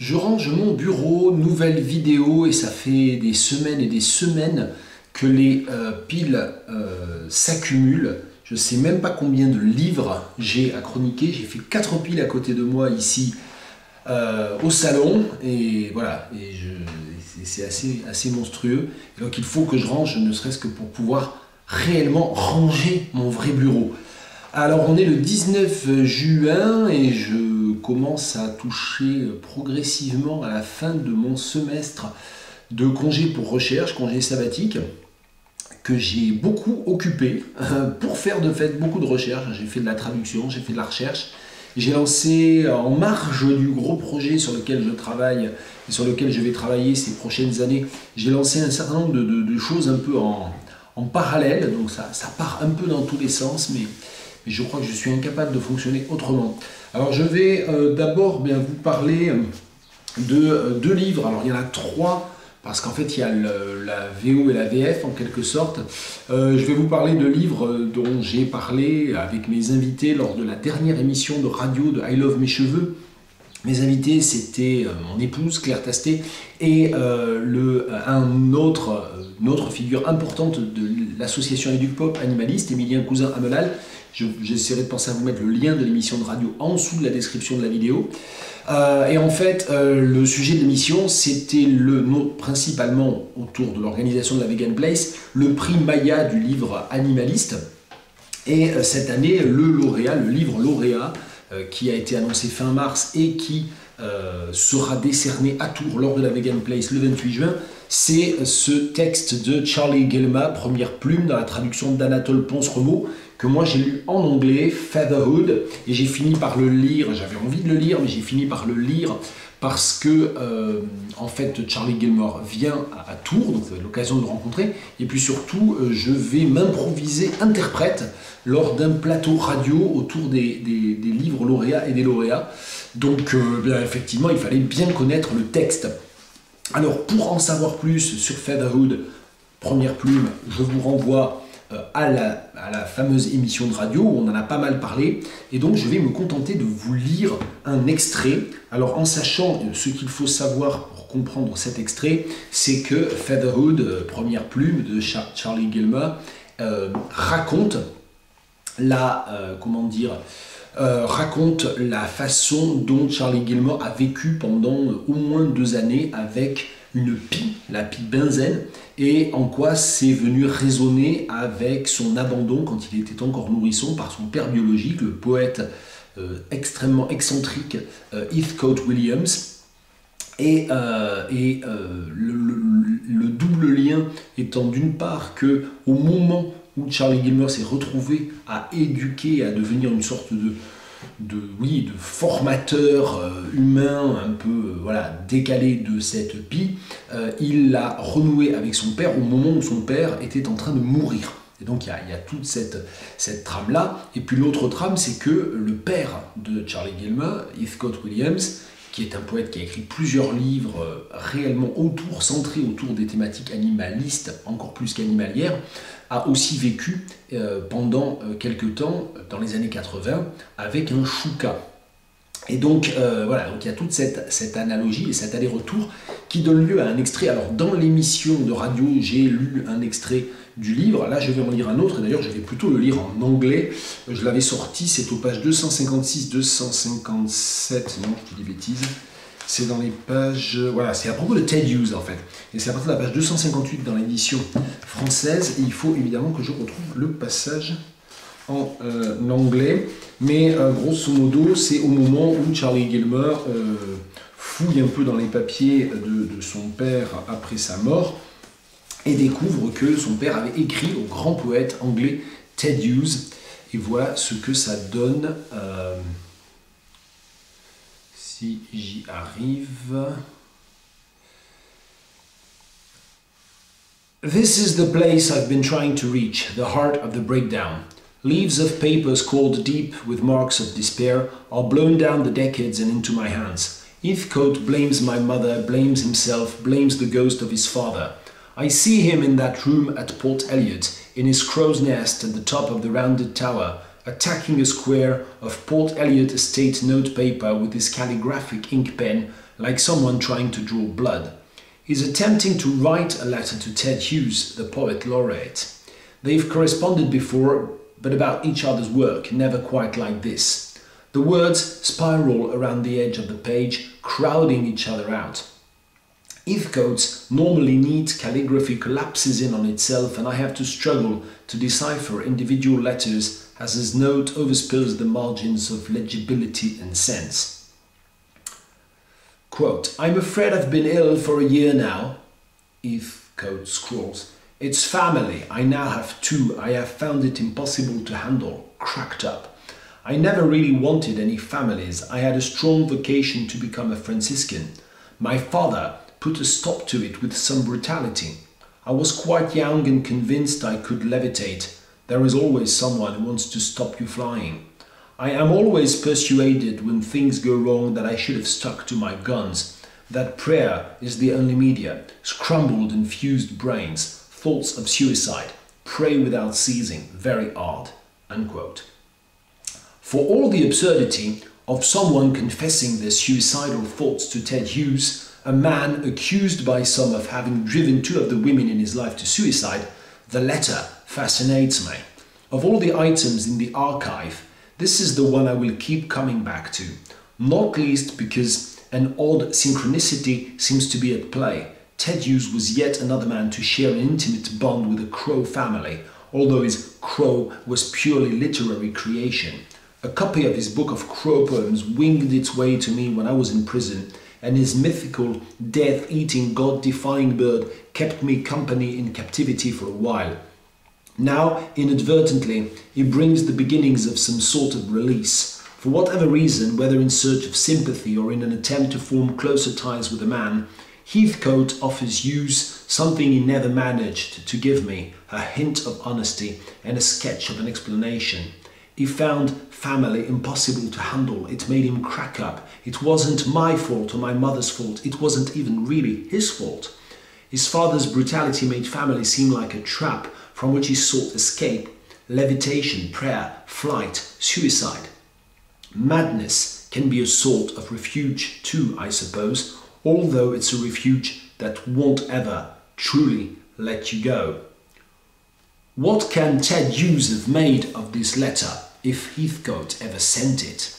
Je range mon bureau, nouvelle vidéo, et ça fait des semaines et des semaines que les piles s'accumulent. Je ne sais même pas combien de livres j'ai à chroniquer. J'ai fait 4 piles à côté de moi ici au salon, et voilà, c'est assez monstrueux. Donc il faut que je range, ne serait-ce que pour pouvoir réellement ranger mon vrai bureau. Alors on est le 19 juin et je commence à toucher progressivement à la fin de mon semestre de congé pour recherche, congé sabbatique, que j'ai beaucoup occupé pour faire de fait beaucoup de recherches. J'ai fait de la traduction, j'ai fait de la recherche. J'ai lancé en marge du gros projet sur lequel je travaille et sur lequel je vais travailler ces prochaines années, j'ai lancé un certain nombre de choses un peu en parallèle, donc ça part un peu dans tous les sens, mais je crois que je suis incapable de fonctionner autrement. Alors je vais d'abord vous parler de 2 livres. Alors il y en a 3, parce qu'en fait il y a la VO et la VF en quelque sorte. Je vais vous parler de livres dont j'ai parlé avec mes invités lors de la dernière émission de radio de I Love Mes Cheveux. Mes invités, c'était mon épouse Claire Tastet et une autre figure importante de l'association EducPop animaliste, Emilien Cousin-Amelal. J'essaierai de penser à vous mettre le lien de l'émission de radio en dessous de la description de la vidéo. Et en fait, le sujet de l'émission, c'était principalement autour de l'organisation de la Vegan Place, le prix Maya du livre animaliste. Et cette année, le livre lauréat, qui a été annoncé fin mars et qui sera décerné à Tours lors de la Vegan Place le 28 juin, c'est ce texte de Charlie Gellma, Première plume, dans la traduction d'Anatole Ponce-Remo, que moi j'ai lu en anglais, Fatherhood, et j'ai fini par le lire. J'avais envie de le lire, mais j'ai fini par le lire parce que en fait Charlie Gellma vient à Tours, donc ça va être l'occasion de le rencontrer, et puis surtout je vais m'improviser interprète lors d'un plateau radio autour des livres lauréats et des lauréats. Donc effectivement il fallait bien connaître le texte. Alors pour en savoir plus sur Fatherhood, Première plume, je vous renvoie à la fameuse émission de radio où on en a pas mal parlé, et donc je vais me contenter de vous lire un extrait. Alors en sachant ce qu'il faut savoir pour comprendre cet extrait, c'est que Fatherhood, Première plume de Charlie Gellma, raconte raconte la façon dont Charlie Gellma a vécu pendant au moins 2 années avec une pie, la pie benzène, et en quoi c'est venu résonner avec son abandon quand il était encore nourrisson par son père biologique, le poète extrêmement excentrique Heathcote Williams. Et le double lien étant d'une part que au moment où Charlie Gellma s'est retrouvé à éduquer, à devenir une sorte de formateur humain un peu décalé de cette pie, il a renoué avec son père au moment où son père était en train de mourir. Et donc il y a toute cette trame-là. Et puis l'autre trame, c'est que le père de Charlie Gellma, Heathcote Williams, qui est un poète qui a écrit plusieurs livres réellement centrés autour des thématiques animalistes, encore plus qu'animalières, a aussi vécu pendant quelques temps, dans les années 80, avec un chouka. Et donc, donc il y a toute cette analogie et cet aller-retour qui donne lieu à un extrait. Alors, dans l'émission de radio, j'ai lu un extrait du livre. Là, je vais en lire un autre, et d'ailleurs, je vais plutôt le lire en anglais. Je l'avais sorti, c'est aux pages 256, 257, non, je dis des bêtises. C'est dans les pages... Voilà, c'est à propos de Ted Hughes, en fait. Et c'est à partir de la page 258 dans l'édition française. Et il faut évidemment que je retrouve le passage en anglais. Mais grosso modo, c'est au moment où Charlie Gellma fouille un peu dans les papiers de son père après sa mort et découvre que son père avait écrit au grand poète anglais Ted Hughes. Et voilà ce que ça donne... si j'y arrive. This is the place I've been trying to reach, the heart of the breakdown. Leaves of paper scrawled deep with marks of despair are blown down the decades and into my hands. Heathcote blames my mother, blames himself, blames the ghost of his father. I see him in that room at Port Elliot, in his crow's nest at the top of the rounded tower, attacking a square of Port Elliot estate notepaper with his calligraphic ink pen, like someone trying to draw blood. He's attempting to write a letter to Ted Hughes, the poet laureate. They've corresponded before, but about each other's work, never quite like this. The words spiral around the edge of the page, crowding each other out. Heathcote's normally neat calligraphy collapses in on itself, and I have to struggle to decipher individual letters as his note overspills the margins of legibility and sense. Quote, "I'm afraid I've been ill for a year now," Heathcote scrawls. "It's family. I now have two. I have found it impossible to handle. Cracked up. I never really wanted any families. I had a strong vocation to become a Franciscan. My father put a stop to it with some brutality. I was quite young and convinced I could levitate. There is always someone who wants to stop you flying. I am always persuaded when things go wrong that I should have stuck to my guns, that prayer is the only media, scrambled and fused brains, thoughts of suicide, pray without ceasing, very hard." Unquote. For all the absurdity of someone confessing their suicidal thoughts to Ted Hughes, a man accused by some of having driven two of the women in his life to suicide, the letter fascinates me. Of all the items in the archive, this is the one I will keep coming back to, not least because an odd synchronicity seems to be at play. Ted Hughes was yet another man to share an intimate bond with the Crow family, although his Crow was purely literary creation. A copy of his book of Crow poems winged its way to me when I was in prison, and his mythical, death-eating, God-defying bird kept me company in captivity for a while. Now, inadvertently, he brings the beginnings of some sort of release. For whatever reason, whether in search of sympathy or in an attempt to form closer ties with a man, Heathcote offers Hughes something he never managed to give me, a hint of honesty and a sketch of an explanation. He found family impossible to handle. It made him crack up. It wasn't my fault or my mother's fault. It wasn't even really his fault. His father's brutality made family seem like a trap from which he sought escape. Levitation, prayer, flight, suicide. Madness can be a sort of refuge too, I suppose, although it's a refuge that won't ever truly let you go. What can Ted Hughes have made of this letter, if Heathcote ever sent it?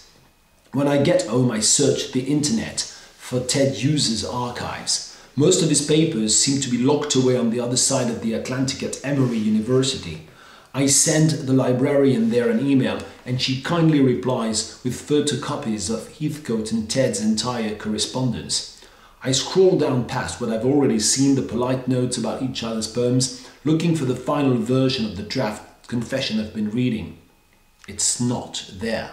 When I get home, I search the internet for Ted Hughes's archives. Most of his papers seem to be locked away on the other side of the Atlantic at Emory University. I send the librarian there an email, and she kindly replies with photocopies of Heathcote and Ted's entire correspondence. I scroll down past what I've already seen, the polite notes about each other's poems, looking for the final version of the draft confession I've been reading. It's not there.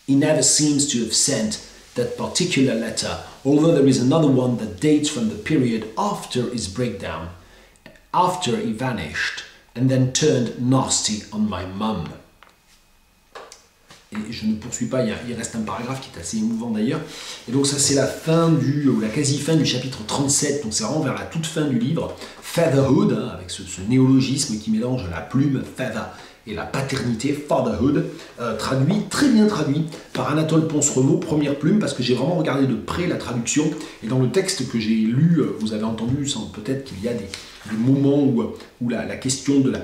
He never seems to have sent that particular letter, although there is another one that dates from the period after his breakdown, after he vanished, and then turned nasty on my mum. Et je ne poursuis pas, il reste un paragraphe qui est assez émouvant d'ailleurs. Et donc ça c'est la fin ou la quasi-fin du chapitre 37, donc c'est vraiment vers la toute fin du livre. Fatherhood, hein, avec ce néologisme qui mélange la plume, feather, et la paternité, fatherhood, très bien traduit par Anatole Ponce-Remo, première plume, parce que j'ai vraiment regardé de près la traduction, et dans le texte que j'ai lu, vous avez entendu peut-être qu'il y a des moments où la question de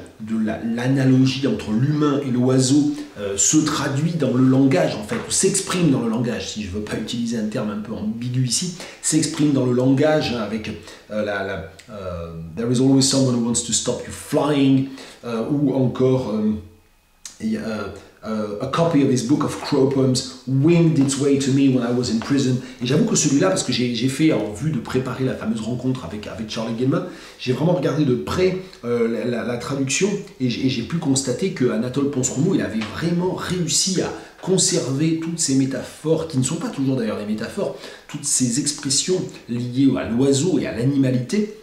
l'analogie entre l'humain et l'oiseau se traduit dans le langage, en fait, ou s'exprime dans le langage, si je ne veux pas utiliser un terme un peu ambigu ici, s'exprime dans le langage avec There is always someone who wants to stop you flying, ou encore a copy of his book of Crow poems winged its way to me when I was in prison. Et j'avoue que celui-là, parce que j'ai fait en vue de préparer la fameuse rencontre avec Charlie Gilman, j'ai vraiment regardé de près la traduction, et j'ai pu constater que Anatole Ponce-Remo, il avait vraiment réussi à conserver toutes ces métaphores, qui ne sont pas toujours d'ailleurs des métaphores, toutes ces expressions liées à l'oiseau et à l'animalité.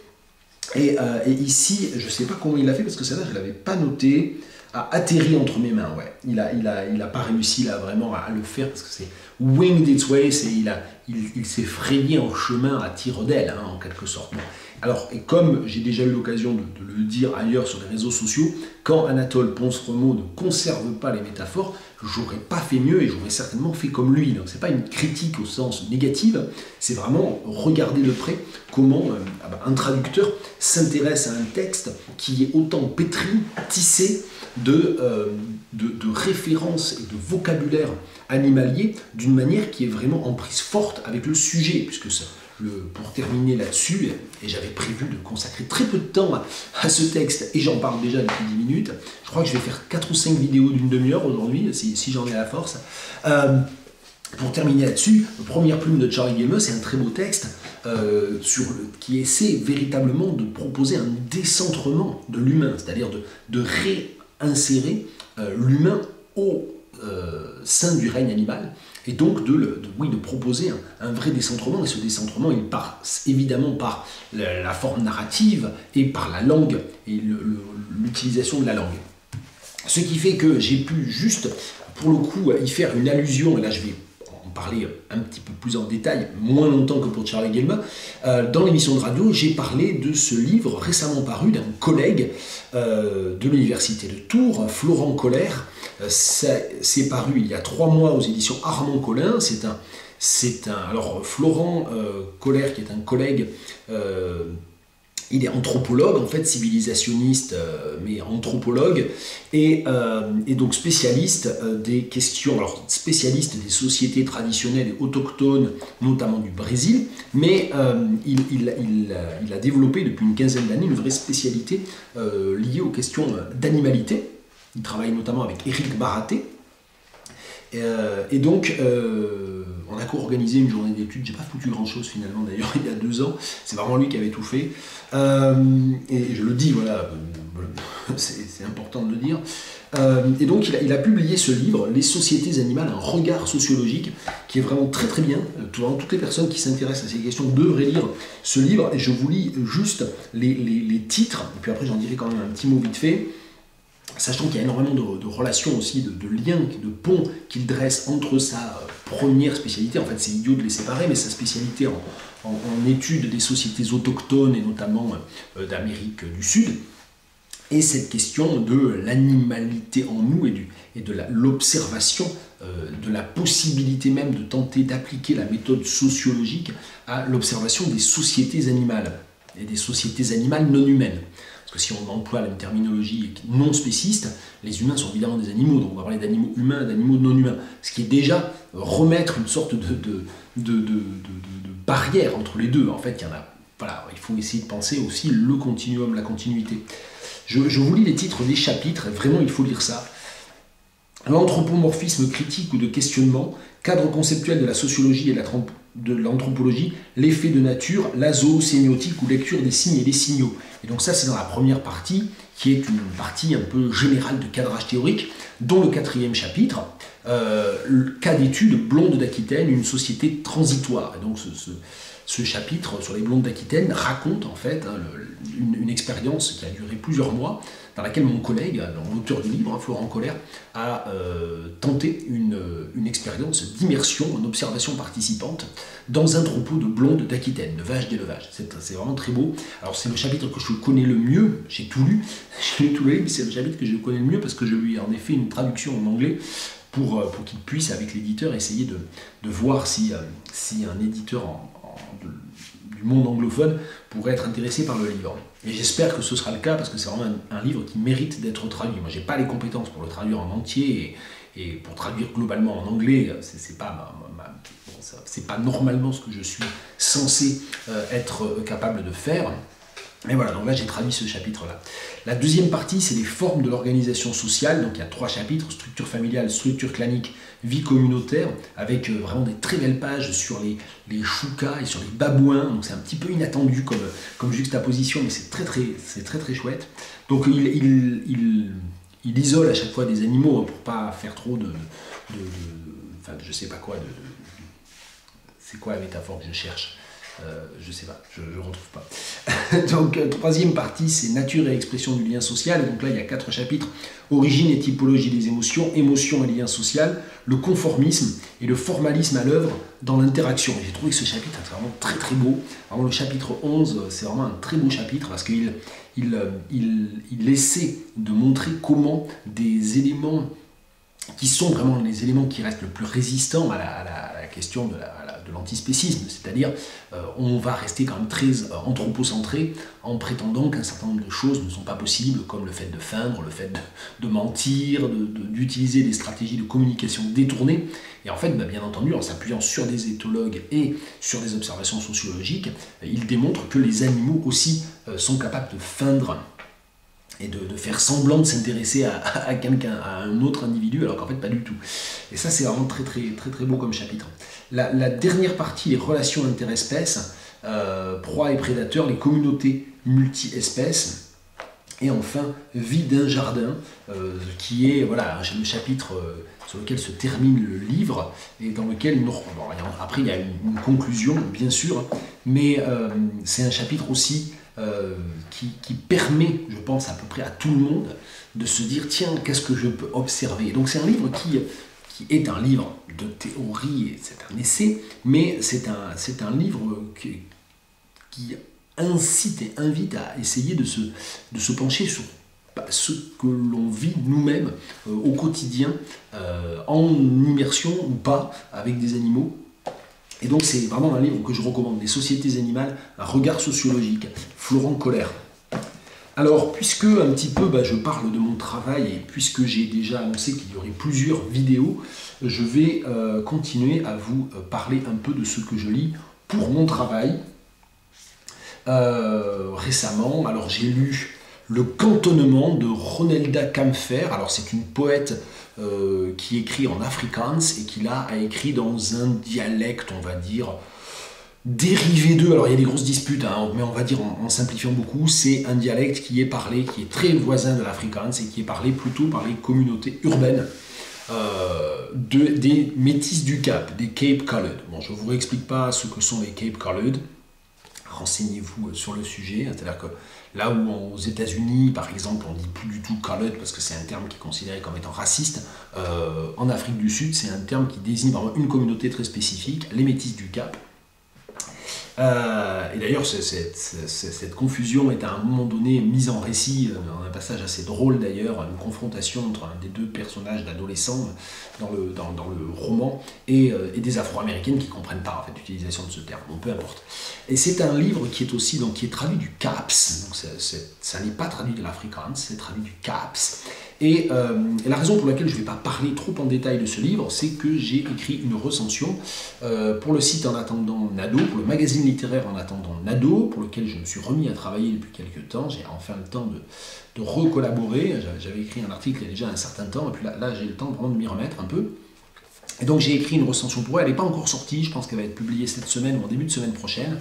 Et ici, je ne sais pas comment il l'a fait, parce que celle-là, je ne l'avais pas noté, a atterri entre mes mains, ouais. Il a pas réussi là vraiment à le faire, parce que c'est winged its way, il s'est frayé en chemin à tire d'aile, hein, en quelque sorte. Alors, et comme j'ai déjà eu l'occasion de le dire ailleurs sur les réseaux sociaux, quand Anatole Ponce-Remo ne conserve pas les métaphores, j'aurais pas fait mieux et j'aurais certainement fait comme lui. Donc c'est pas une critique au sens négatif, c'est vraiment regarder de près comment un traducteur s'intéresse à un texte qui est autant pétri, tissé de références et de vocabulaire animalier d'une manière qui est vraiment en prise forte avec le sujet, puisque ça, pour terminer là-dessus, et j'avais prévu de consacrer très peu de temps à ce texte, et j'en parle déjà depuis 10 minutes, je crois que je vais faire 4 ou 5 vidéos d'une demi-heure aujourd'hui, si j'en ai la force. Pour terminer là-dessus, Première plume de Charlie Gilmer, c'est un très beau texte qui essaie véritablement de proposer un décentrement de l'humain, c'est-à-dire de réinsérer l'humain au sein du règne animal, et donc de proposer un vrai décentrement. Et ce décentrement, il passe évidemment par la forme narrative et par la langue et l'utilisation de la langue. Ce qui fait que j'ai pu juste, pour le coup, y faire une allusion, et là je vais en parler un petit peu plus en détail, moins longtemps que pour Charlie Gilmer. Dans l'émission de radio, j'ai parlé de ce livre récemment paru d'un collègue de l'université de Tours, Florent Colère. C'est paru il y a 3 mois aux éditions Armand Collin. Alors Florent Colère, qui est un collègue, il est anthropologue, en fait, civilisationniste, mais anthropologue, et donc spécialiste des questions, alors spécialiste des sociétés traditionnelles et autochtones, notamment du Brésil, mais il a développé depuis une quinzaine d'années une vraie spécialité liée aux questions d'animalité. Il travaille notamment avec Éric Baraté. Et donc, on a co-organisé une journée d'études. J'ai pas foutu grand-chose finalement, d'ailleurs, il y a 2 ans. C'est vraiment lui qui avait tout fait. Et je le dis, voilà, c'est important de le dire. Et donc, il a publié ce livre, Les sociétés animales, un regard sociologique, qui est vraiment très très bien. Toutes les personnes qui s'intéressent à ces questions devraient lire ce livre. Et je vous lis juste les titres, et puis après j'en dirai quand même un petit mot vite fait. Sachant qu'il y a énormément de relations aussi, de liens, de ponts qu'il dresse entre sa première spécialité, en fait c'est idiot de les séparer, mais sa spécialité en étude des sociétés autochtones et notamment d'Amérique du Sud, et cette question de l'animalité en nous et de l'observation, de la possibilité même de tenter d'appliquer la méthode sociologique à l'observation des sociétés animales, et des sociétés animales non humaines. Parce que si on emploie une terminologie non spéciste, les humains sont évidemment des animaux, donc on va parler d'animaux humains et d'animaux non humains. Ce qui est déjà remettre une sorte de barrière entre les deux. En fait, il faut essayer de penser aussi le continuum, la continuité. Je vous lis les titres des chapitres, et vraiment il faut lire ça. L'anthropomorphisme critique ou de questionnement, cadre conceptuel de la sociologie et de l'anthropologie, l'effet de nature, la zoosémiotique ou lecture des signes et des signaux. Et donc ça, c'est dans la première partie, qui est une partie un peu générale de cadrage théorique, dont le 4e chapitre, le cas d'étude Blondes d'Aquitaine, une société transitoire. Et donc ce chapitre sur les Blondes d'Aquitaine raconte en fait une expérience qui a duré plusieurs mois, dans laquelle mon collègue, l'auteur du livre, Florent Colère, a tenté une expérience d'immersion en observation participante dans un troupeau de blondes d'Aquitaine, de vaches d'élevage. C'est vraiment très beau. Alors c'est le chapitre que je connais le mieux, j'ai tout lu, mais c'est le chapitre que je connais le mieux parce que je lui ai en effet une traduction en anglais pour qu'il puisse, avec l'éditeur, essayer de voir si un éditeur du monde anglophone pourrait être intéressé par le livre. Et j'espère que ce sera le cas parce que c'est vraiment un livre qui mérite d'être traduit. Moi, j'ai pas les compétences pour le traduire en entier et pour traduire globalement en anglais, c'est pas normalement ce que je suis censé être capable de faire. Mais voilà, donc là j'ai traduit ce chapitre-là. La deuxième partie, c'est les formes de l'organisation sociale. Donc il y a 3 chapitres, structure familiale, structure clanique, vie communautaire, avec vraiment des très belles pages sur les choucas et sur les babouins. Donc c'est un petit peu inattendu comme juxtaposition, mais c'est très chouette. Donc il isole à chaque fois des animaux pour pas faire trop enfin je sais pas quoi, c'est quoi la métaphore que je cherche? Je sais pas, je ne retrouve pas. Donc, troisième partie, c'est nature et expression du lien social. Et donc là, il y a 4 chapitres. Origine et typologie des émotions, émotions et lien social, le conformisme et le formalisme à l'œuvre dans l'interaction. J'ai trouvé que ce chapitre est vraiment très très beau. Vraiment, le chapitre 11, c'est vraiment un très beau chapitre parce qu'il essaie de montrer comment des éléments qui sont vraiment les éléments qui restent le plus résistants à la question de l'antispécisme, c'est-à-dire on va rester quand même très anthropocentré en prétendant qu'un certain nombre de choses ne sont pas possibles, comme le fait de feindre, le fait de mentir, d'utiliser des stratégies de communication détournées. Et en fait, bien entendu, en s'appuyant sur des éthologues et sur des observations sociologiques, il démontre que les animaux aussi sont capables de feindre et de faire semblant de s'intéresser à quelqu'un, à un autre individu, alors qu'en fait pas du tout. Et ça, c'est vraiment très très très très beau comme chapitre. La dernière partie, les relations interespèces, proie et prédateurs, les communautés multi-espèces, et enfin vie d'un jardin, qui est voilà le chapitre sur lequel se termine le livre et dans lequel après il y a une conclusion bien sûr, mais c'est un chapitre aussi qui permet, je pense, à peu près à tout le monde de se dire tiens, qu'est-ce que je peux observer. Donc c'est un livre qui est un livre de théorie, c'est un essai, mais c'est un livre qui incite et invite à essayer de se pencher sur ce que l'on vit nous-mêmes au quotidien, en immersion ou pas avec des animaux. Et donc c'est vraiment un livre que je recommande, Les sociétés animales, un regard sociologique, Florent Koller. Alors, puisque un petit peu je parle de mon travail et puisque j'ai déjà annoncé qu'il y aurait plusieurs vidéos, je vais continuer à vous parler un peu de ce que je lis pour mon travail. Récemment, alors j'ai lu Le cantonnement de Ronelda Kampfer. Alors c'est une poète qui écrit en afrikaans et qui là a écrit dans un dialecte, on va dire, dérivé d'eux. Alors il y a des grosses disputes, mais on va dire en simplifiant beaucoup, c'est un dialecte qui est parlé, qui est très voisin de l'afrikaans et qui est parlé plutôt par les communautés urbaines des métis du Cap, des Cape Colored. Bon, je ne vous réexplique pas ce que sont les Cape Colored. Renseignez-vous sur le sujet, c'est-à-dire que là où aux États-Unis, par exemple, on ne dit plus du tout colored parce que c'est un terme qui est considéré comme étant raciste, en Afrique du Sud, c'est un terme qui désigne vraiment une communauté très spécifique, les Métis du Cap. Et d'ailleurs, cette confusion est à un moment donné mise en récit, dans un passage assez drôle d'ailleurs, une confrontation entre un des deux personnages d'adolescents dans le roman et des Afro-Américaines qui ne comprennent pas en fait, l'utilisation de ce terme, bon, peu importe. Et c'est un livre qui est aussi qui est traduit du CAPS, donc ça n'est pas traduit de l'afrikaans, c'est traduit du CAPS. Et la raison pour laquelle je ne vais pas parler trop en détail de ce livre, c'est que j'ai écrit une recension pour le site En attendant Nado, pour le magazine littéraire En attendant Nado, pour lequel je me suis remis à travailler depuis quelques temps. J'ai enfin le temps de recollaborer. J'avais écrit un article il y a déjà un certain temps, et puis là j'ai le temps vraiment de m'y remettre un peu. Et donc j'ai écrit une recension pour elle. Elle n'est pas encore sortie, je pense qu'elle va être publiée cette semaine ou en début de semaine prochaine.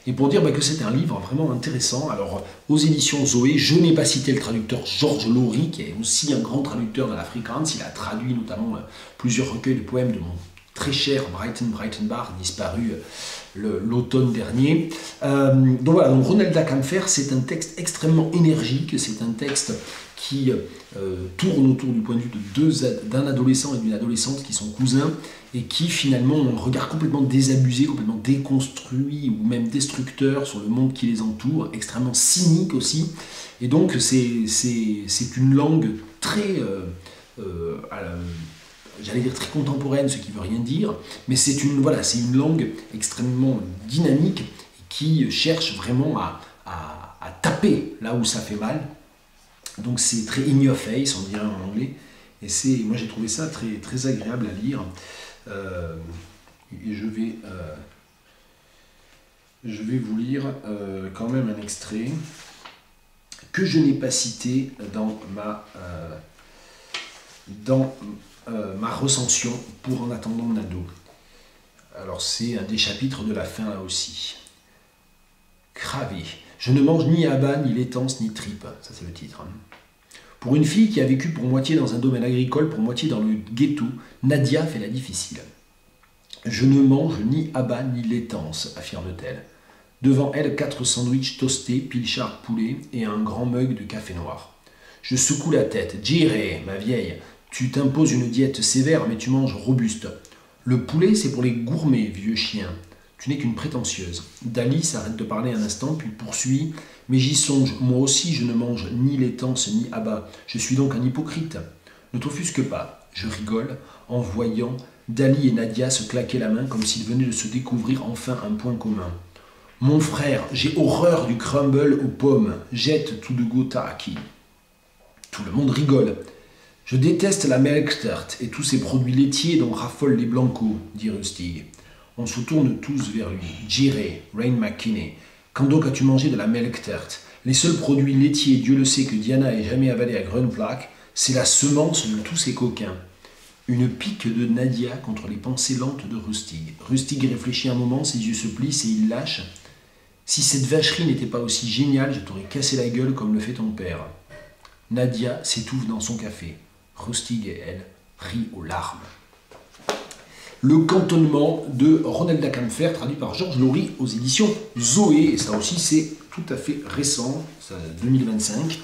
Et pour dire que c'est un livre vraiment intéressant. Alors, aux éditions Zoé, je n'ai pas cité le traducteur Georges Laurie, qui est aussi un grand traducteur de l'afrikaans. Il a traduit notamment plusieurs recueils de poèmes de mon très cher Brighton Breitenbach, disparu l'automne dernier. Donc voilà, donc Ronelda Kampfer, c'est un texte extrêmement énergique, c'est un texte qui tourne autour du point de vue d'un adolescent et d'une adolescente qui sont cousins et qui finalement ont un regard complètement désabusé, complètement déconstruit ou même destructeur sur le monde qui les entoure, extrêmement cynique aussi. Et donc c'est une langue très, j'allais dire très contemporaine, ce qui ne veut rien dire, mais c'est une langue extrêmement dynamique qui cherche vraiment à taper là où ça fait mal. Donc c'est très in your face, on dirait en anglais, et moi j'ai trouvé ça très, très agréable à lire. Et je vais vous lire quand même un extrait que je n'ai pas cité dans ma recension pour En attendant Nado. Alors c'est un des chapitres de la fin là aussi. Cravé. Je ne mange ni abats, ni laitance, ni tripe. Ça c'est le titre. Pour une fille qui a vécu pour moitié dans un domaine agricole, pour moitié dans le ghetto, Nadia fait la difficile. Je ne mange ni abats ni laitance, affirme-t-elle. Devant elle, 4 sandwichs toastés, pilchard poulet et un grand mug de café noir. Je secoue la tête. Jiré, ma vieille, tu t'imposes une diète sévère, mais tu manges robuste. Le poulet, c'est pour les gourmets, vieux chien. Tu n'es qu'une prétentieuse. Dali s'arrête de parler un instant, puis poursuit. Mais j'y songe, moi aussi je ne mange ni laitance ni abats. Je suis donc un hypocrite. Ne t'offusque pas. Je rigole en voyant Dali et Nadia se claquer la main comme s'ils venaient de se découvrir enfin un point commun. Mon frère, j'ai horreur du crumble aux pommes. Jette tout de go Taki. Tout le monde rigole. Je déteste la Melktert et tous ces produits laitiers dont raffolent les blancos, dit Rustig. On se tourne tous vers lui. Jiré, Rain McKinney, quand donc as-tu mangé de la Melktert? Les seuls produits laitiers, Dieu le sait, que Diana ait jamais avalé à Grunplack, c'est la semence de tous ces coquins. Une pique de Nadia contre les pensées lentes de Rustig. Rustig réfléchit un moment, ses yeux se plissent et il lâche. Si cette vacherie n'était pas aussi géniale, je t'aurais cassé la gueule comme le fait ton père. Nadia s'étouffe dans son café. Rustig et elle rient aux larmes. Le cantonnement de Ronelda Kampfer, traduit par Georges Laury aux éditions Zoé. Et ça aussi, c'est tout à fait récent, ça, 2025.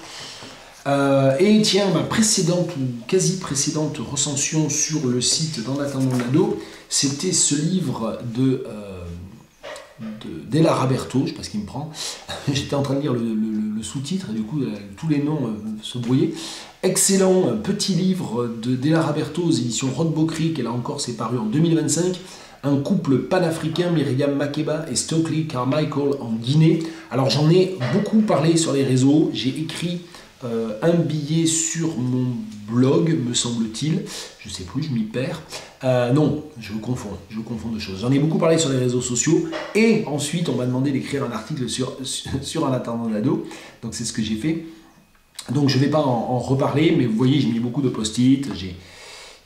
Et tiens, ma précédente ou quasi précédente recension sur le site d'En attendant Nado, c'était ce livre d'Ella Raberto, je ne sais pas ce qui me prend. J'étais en train de lire le sous-titre et du coup tous les noms se brouillaient. Excellent petit livre d'Ella Raberto aux éditions Rodbo Creek, et là encore c'est paru en 2025. Un couple panafricain, Myriam Makeba et Stokely Carmichael en Guinée. Alors j'en ai beaucoup parlé sur les réseaux, j'ai écrit un billet sur mon blog, me semble-t-il. Je ne sais plus, je m'y perds. Non, je confonds deux choses. J'en ai beaucoup parlé sur les réseaux sociaux et ensuite on m'a demandé d'écrire un article sur En attendant Nado. Donc c'est ce que j'ai fait. Donc je ne vais pas en reparler, mais vous voyez, j'ai mis beaucoup de post-it.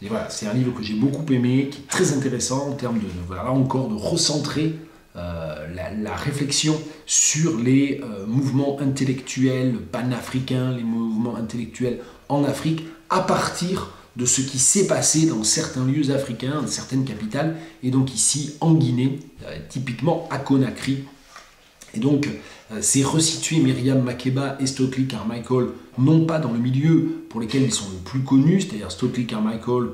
Voilà, c'est un livre que j'ai beaucoup aimé, qui est très intéressant en termes de voilà, là encore, de recentrer la réflexion sur les mouvements intellectuels panafricains, les mouvements intellectuels en Afrique, à partir de ce qui s'est passé dans certains lieux africains, dans certaines capitales, et donc ici en Guinée, typiquement à Conakry. Et donc, c'est resituer Myriam Makeba et Stokely Carmichael, non pas dans le milieu pour lequel ils sont le plus connus, c'est-à-dire Stokely Carmichael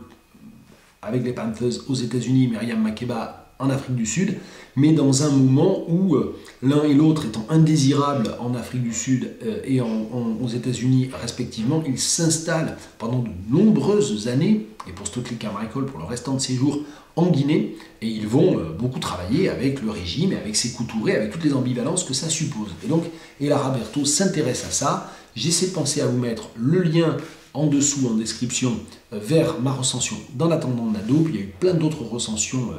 avec les Panthers aux États-Unis, Myriam Makeba en Afrique du Sud, mais dans un moment où l'un et l'autre étant indésirables en Afrique du Sud et aux États-Unis respectivement, ils s'installent pendant de nombreuses années, et pour Stokely Carmichael pour le restant de ses jours, en Guinée, et ils vont beaucoup travailler avec le régime, et avec ses coutourés, avec toutes les ambivalences que ça suppose. Et donc, Ella Raberto s'intéresse à ça. J'essaie de penser à vous mettre le lien en dessous, en description, vers ma recension d'En attendant Nado. Puis il y a eu plein d'autres recensions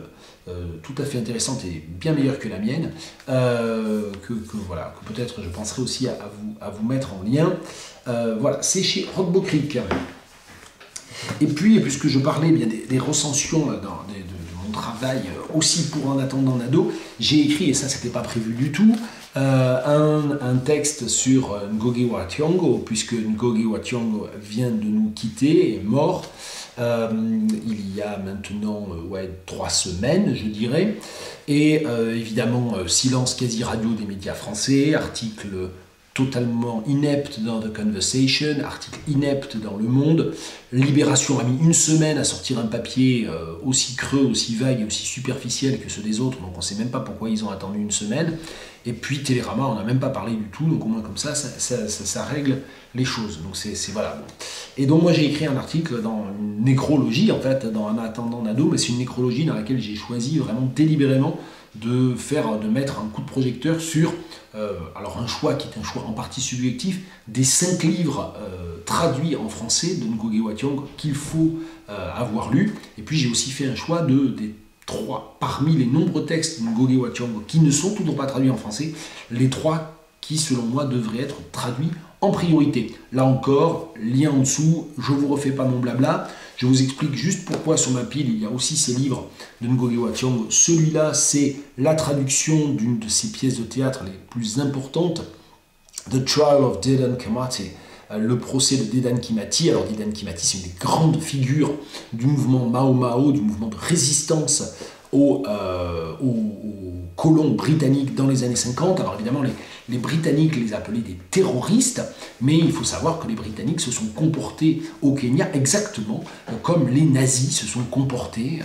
tout à fait intéressantes et bien meilleures que la mienne, voilà, que peut-être je penserai aussi à vous mettre en lien. Voilà, c'est chez Rodbo Creek. Et puis, puisque je parlais bien des recensions de mon travail aussi pour En attendant Nado, j'ai écrit, et ça c'était pas prévu du tout, un texte sur Ngugi wa Thiong'o, puisque Ngugi wa Thiong'o vient de nous quitter, est mort, il y a maintenant 3 semaines, je dirais, et évidemment silence quasi radio des médias français, article totalement inepte dans The Conversation, article inepte dans Le Monde. Libération a mis 1 semaine à sortir un papier aussi creux, aussi vague et aussi superficiel que ceux des autres, donc on ne sait même pas pourquoi ils ont attendu 1 semaine. Et puis Télérama, on n'a même pas parlé du tout, donc au moins comme ça règle les choses. Donc c'est voilà. Bon. Et donc moi j'ai écrit un article dans une nécrologie, en fait, dans En attendant Nado, mais c'est une nécrologie dans laquelle j'ai choisi vraiment délibérément de mettre un coup de projecteur sur alors un choix qui est un choix en partie subjectif, des 5 livres traduits en français de Ngugi wa Thiong'o qu'il faut avoir lu. Et puis j'ai aussi fait un choix des 3 parmi les nombreux textes de Ngugi wa Thiong'o qui ne sont toujours pas traduits en français, les 3 qui selon moi devraient être traduits en priorité. Là encore, lien en dessous, je ne vous refais pas mon blabla, je vous explique juste pourquoi sur ma pile il y a aussi ces livres de Ngugi wa Thiong'o. Celui-là, c'est la traduction d'une de ses pièces de théâtre les plus importantes, The Trial of Dedan Kimathi, le procès de Dedan Kimathi. Alors Dedan Kimathi, c'est une des grandes figures du mouvement Mao Mao, du mouvement de résistance aux colons britanniques dans les années 50. Alors évidemment, les Britanniques les appelaient des terroristes, mais il faut savoir que les Britanniques se sont comportés au Kenya exactement comme les nazis se sont comportés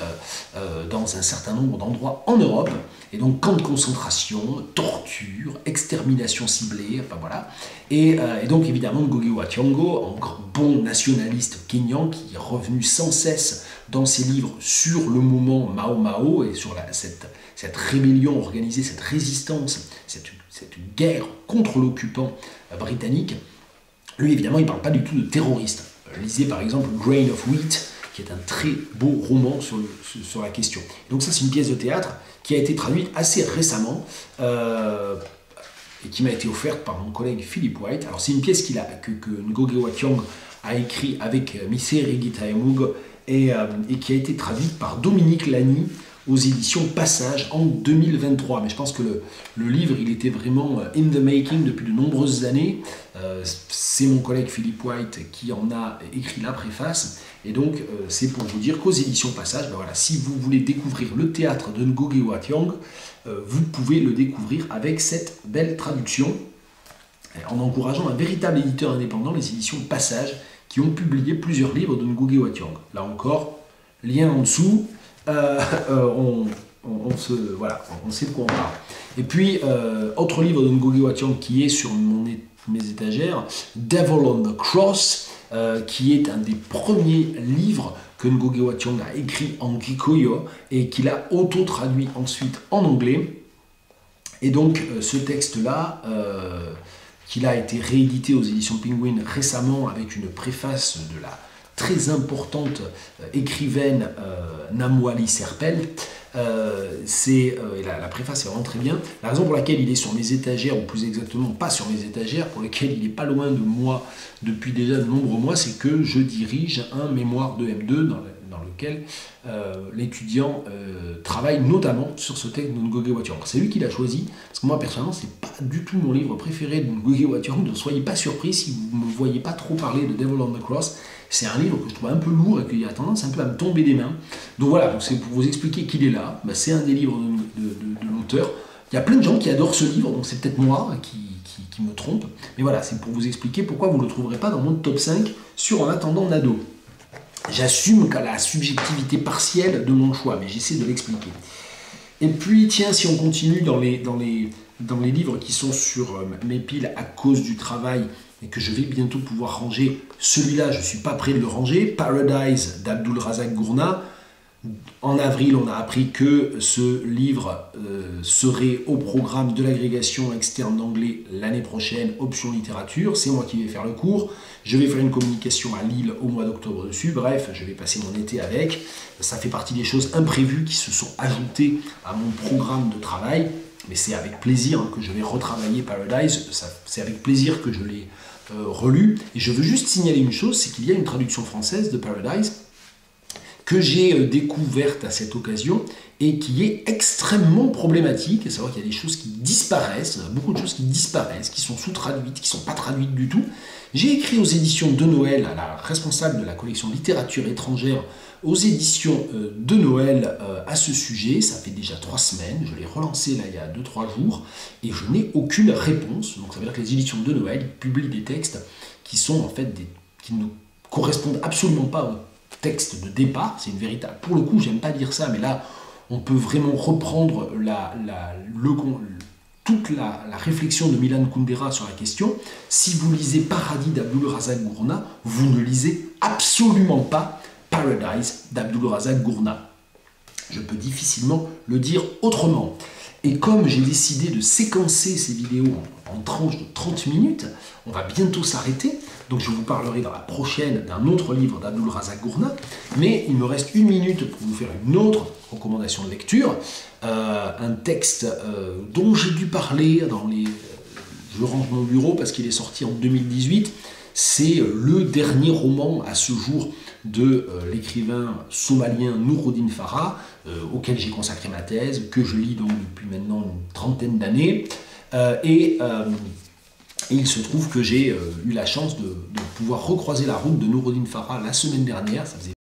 dans un certain nombre d'endroits en Europe. Et donc camps de concentration, torture, extermination ciblée, enfin voilà. Et donc évidemment Ngugi wa Thiong'o, en bon nationaliste kényan, qui est revenu sans cesse dans ses livres sur le mouvement Mao Mao et sur cette rébellion organisée, cette résistance, cette guerre contre l'occupant britannique. Lui évidemment il ne parle pas du tout de terroriste. Lisez par exemple Grain of Wheat, qui est un très beau roman sur la question. Donc ça, c'est une pièce de théâtre qui a été traduite assez récemment et qui m'a été offerte par mon collègue Philip White. Alors c'est une pièce que Ngugi wa Thiong'o a écrit avec Miseri Gitaemug et qui a été traduite par Dominique Lany aux éditions Passage en 2023. Mais je pense que le livre, il était vraiment in the making depuis de nombreuses années. C'est mon collègue Philip White qui en a écrit la préface. Et donc, c'est pour vous dire qu'aux éditions Passage, ben voilà, si vous voulez découvrir le théâtre de Ngugi wa Thiong'o, vous pouvez le découvrir avec cette belle traduction, en encourageant un véritable éditeur indépendant, les éditions Passage, qui ont publié plusieurs livres de Ngugi wa Thiong'o. Là encore, lien en dessous. On sait de quoi on parle. Et puis, autre livre de Ngugi wa Thiong'o qui est sur mes étagères, Devil on the Cross, qui est un des premiers livres que Ngugi wa Thiong'o a écrit en Kikuyu et qu'il a auto-traduit ensuite en anglais. Et donc, ce texte-là, qu'il a été réédité aux éditions Penguin récemment avec une préface de la très importante écrivaine Namwali Serpel. La préface est vraiment très bien. La raison pour laquelle il est sur mes étagères, ou plus exactement pas sur mes étagères, pour lequel il n'est pas loin de moi depuis déjà de nombreux mois, c'est que je dirige un mémoire de M2 dans lequel l'étudiant travaille notamment sur ce texte de Ngugi wa Thiong'o. C'est lui qui l'a choisi, parce que moi personnellement c'est pas du tout mon livre préféré de Ngugi wa Thiong'o. Ne soyez pas surpris si vous ne me voyez pas trop parler de Devil on the Cross. C'est un livre que je trouve un peu lourd et qui a tendance un peu à me tomber des mains. Donc voilà, c'est pour vous expliquer qu'il est là. Ben, c'est un des livres de l'auteur. Il y a plein de gens qui adorent ce livre, donc c'est peut-être moi qui me trompe. Mais voilà, c'est pour vous expliquer pourquoi vous ne le trouverez pas dans mon top 5 sur En attendant Nado. J'assume qu'à la subjectivité partielle de mon choix, mais j'essaie de l'expliquer. Et puis, tiens, si on continue dans les livres qui sont sur mes piles à cause du travail et que je vais bientôt pouvoir ranger, celui-là, je ne suis pas prêt de le ranger, Paradise d'Abdul Razak Gurna. En avril, on a appris que ce livre serait au programme de l'agrégation externe d'anglais l'année prochaine, option littérature. C'est moi qui vais faire le cours. Je vais faire une communication à Lille au mois d'octobre dessus. Bref, je vais passer mon été avec. Ça fait partie des choses imprévues qui se sont ajoutées à mon programme de travail. Mais c'est avec plaisir que je vais retravailler Paradise. C'est avec plaisir que je l'ai relu. Et je veux juste signaler une chose, c'est qu'il y a une traduction française de Paradise que j'ai découverte à cette occasion et qui est extrêmement problématique, à savoir qu'il y a des choses qui disparaissent, beaucoup de choses qui disparaissent, qui sont sous-traduites, qui ne sont pas traduites du tout. J'ai écrit aux éditions de Noël, à la responsable de la collection littérature étrangère, aux éditions de Noël à ce sujet. Ça fait déjà 3 semaines, je l'ai relancé là il y a 2-3 jours, et je n'ai aucune réponse. Donc ça veut dire que les éditions de Noël publient des textes qui sont en fait qui ne correspondent absolument pas au texte de départ. C'est une véritable... Pour le coup, j'aime pas dire ça, mais là, on peut vraiment reprendre toute la réflexion de Milan Kundera sur la question. Si vous lisez Paradis d'Abdul Razak Gurna, vous ne lisez absolument pas Paradise d'Abdul Razak Gurna. Je peux difficilement le dire autrement. Et comme j'ai décidé de séquencer ces vidéos en tranches de 30 minutes, on va bientôt s'arrêter. Donc je vous parlerai dans la prochaine d'un autre livre d'Abdul Razak Gurna. Mais il me reste 1 minute pour vous faire une autre recommandation de lecture. Un texte dont j'ai dû parler je range mon bureau parce qu'il est sorti en 2018. C'est le dernier roman à ce jour de l'écrivain somalien Noureddin Farah, auquel j'ai consacré ma thèse, que je lis donc depuis maintenant une 30aine d'années. Et il se trouve que j'ai eu la chance de pouvoir recroiser la route de Noureddin Farah la semaine dernière. Ça faisait